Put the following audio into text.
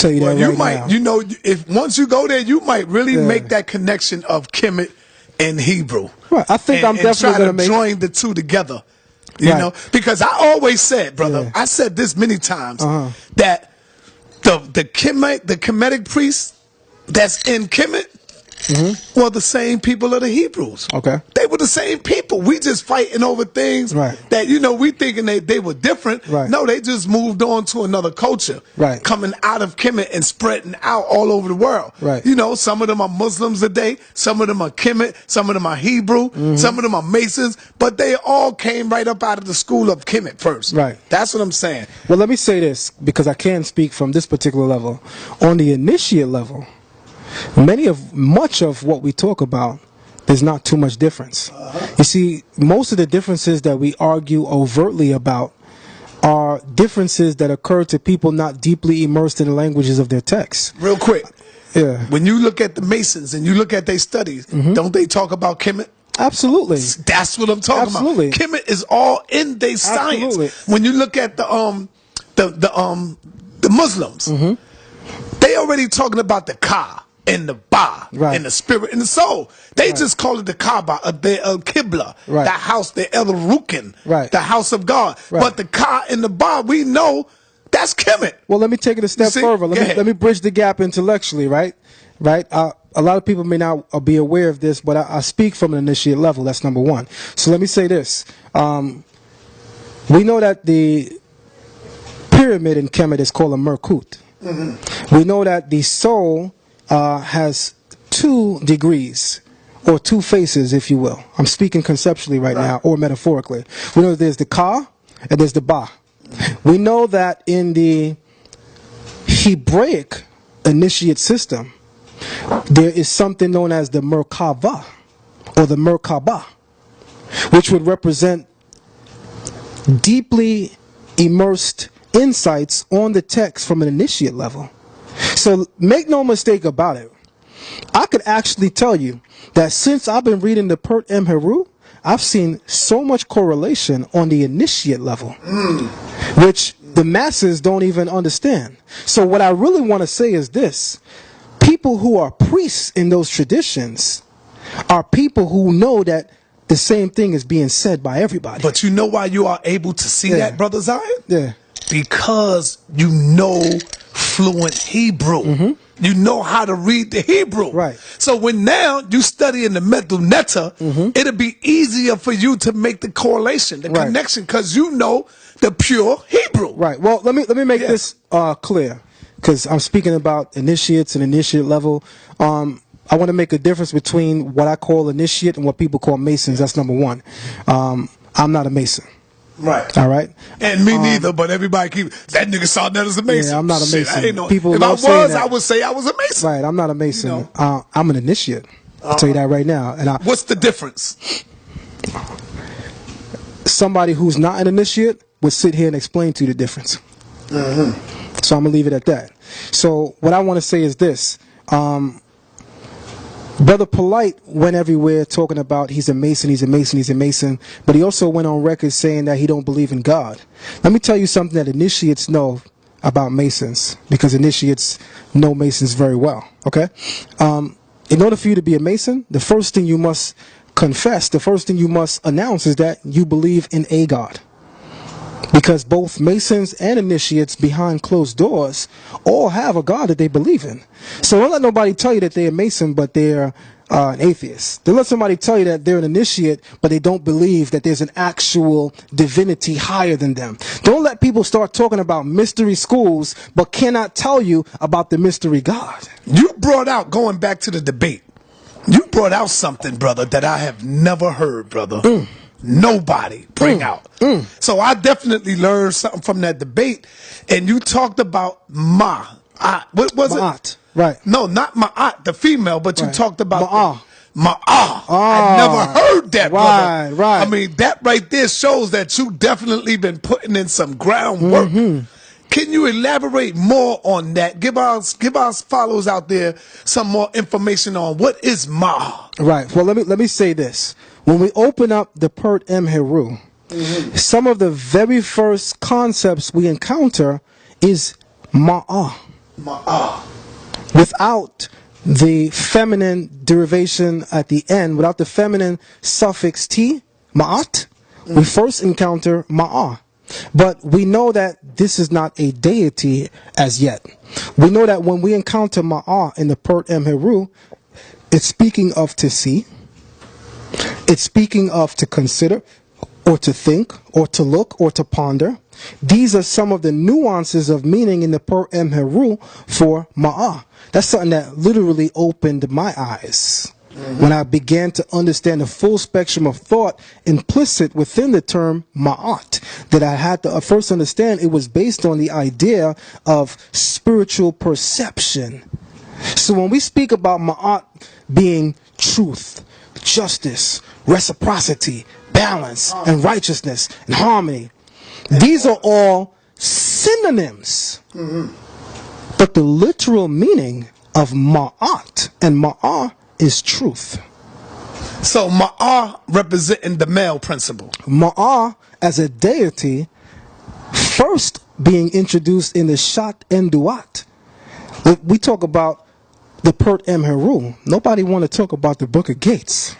Tell you that you right might, now. you know, if once you go there, you might really make that connection of Kemet and Hebrew. Right. I think I'm definitely going to join the two together. You know, because I always said, brother, I said this many times that the Kemetic priests that's in Kemet were the same people of the Hebrews. Okay. They were the same people. We just fighting over things that, you know, we thinking they were different. No, they just moved on to another culture. Coming out of Kemet and spreading out all over the world. You know, some of them are Muslims today. Some of them are Kemet. Some of them are Hebrew. Some of them are Masons. But they all came right up out of the school of Kemet first. That's what I'm saying. Well, let me say this, because I can speak from this particular level. On the initiate level, much of what we talk about, there's not too much difference. You see, most of the differences that we argue overtly about are differences that occur to people not deeply immersed in the languages of their texts. Real quick. When you look at the Masons and you look at their studies, don't they talk about Kemet? Absolutely. That's what I'm talking about. Kemet is all in their science. When you look at the Muslims, they already talking about the Ka and the Ba and the spirit and the soul. They just call it the Kaaba, the Qibla, the house, the El Rukin, the house of God. But the Ka and the Ba, we know that's Kemet. Well, let me take it a step further. Let me bridge the gap intellectually, right? A lot of people may not be aware of this, but I speak from an initiate level. That's number one. So let me say this. We know that the pyramid in Kemet is called a Merkut. We know that the soul has 2 degrees, or 2 faces, if you will. I'm speaking conceptually right now, or metaphorically. We know that there's the Ka and there's the Ba. We know that in the Hebraic initiate system, there is something known as the Merkava, or the Merkaba, which would represent deeply immersed insights on the text from an initiate level. So make no mistake about it, I could actually tell you that since I've been reading the Pert Emheru, I've seen so much correlation on the initiate level, which the masses don't even understand. So what I really want to say is this: people who are priests in those traditions are people who know that the same thing is being said by everybody. But you know why you are able to see that, Brother Zion? Because you know fluent Hebrew. You know how to read the Hebrew. So when now you study in the Medunetta, it'll be easier for you to make the correlation, the connection, because you know the pure Hebrew. Well, let me make this clear, because I'm speaking about initiates and initiate level. I want to make a difference between what I call initiate and what people call Masons. That's number one. I'm not a Mason. All right. And me neither, but everybody that nigga saw that as a Mason. Yeah, I'm not a Mason. I ain't know. People if I was, I would say I was a Mason. I'm not a Mason. You know? I'm an initiate. I'll tell you that right now. And what's the difference? Somebody who's not an initiate would sit here and explain to you the difference. So I'm gonna leave it at that. So what I want to say is this. Brother Polite went everywhere talking about he's a Mason, he's a Mason, he's a Mason, but he also went on record saying that he don't believe in God. Let me tell you something that initiates know about Masons, because initiates know Masons very well, okay? In order for you to be a Mason, the first thing you must confess, the first thing you must announce is that you believe in a God. Because both Masons and initiates behind closed doors all have a God that they believe in. So don't let nobody tell you that they're a Mason but they're an atheist. Don't let somebody tell you that they're an initiate but they don't believe that there's an actual divinity higher than them. Don't let people start talking about mystery schools but cannot tell you about the mystery God. You brought out, going back to the debate, you brought out something, brother, that I have never heard, brother. Nobody bring out. So I definitely learned something from that debate. And you talked about what was Ma'at. Right. No, not Ma'at, the female, but you talked about Ma'ah. I never heard that, brother. I mean, that right there shows that you definitely been putting in some groundwork. Can you elaborate more on that? Give us followers out there some more information on what is Ma'ah. Right. Well, let me say this. When we open up the Pert Emheru, some of the very first concepts we encounter is Ma'ah. Ma'ah. Without the feminine derivation at the end, without the feminine suffix T, ma'at, we first encounter ma'ah. But we know that this is not a deity as yet. We know that when we encounter ma'ah in the Pert Heru, it's speaking of to see, it's speaking of to consider, or to think, or to look, or to ponder. These are some of the nuances of meaning in the Pert Heru for ma'ah. That's something that literally opened my eyes when I began to understand the full spectrum of thought implicit within the term ma'at, that I had to first understand it was based on the idea of spiritual perception. So when we speak about ma'at being truth, justice, reciprocity, balance, and righteousness, and harmony, these are all synonyms. But the literal meaning of ma'at and ma'ah is truth. So ma'ah representing the male principle. Ma'ah as a deity first being introduced in the Shat and Duat. We talk about the Pert Heru. Nobody want to talk about the Book of Gates.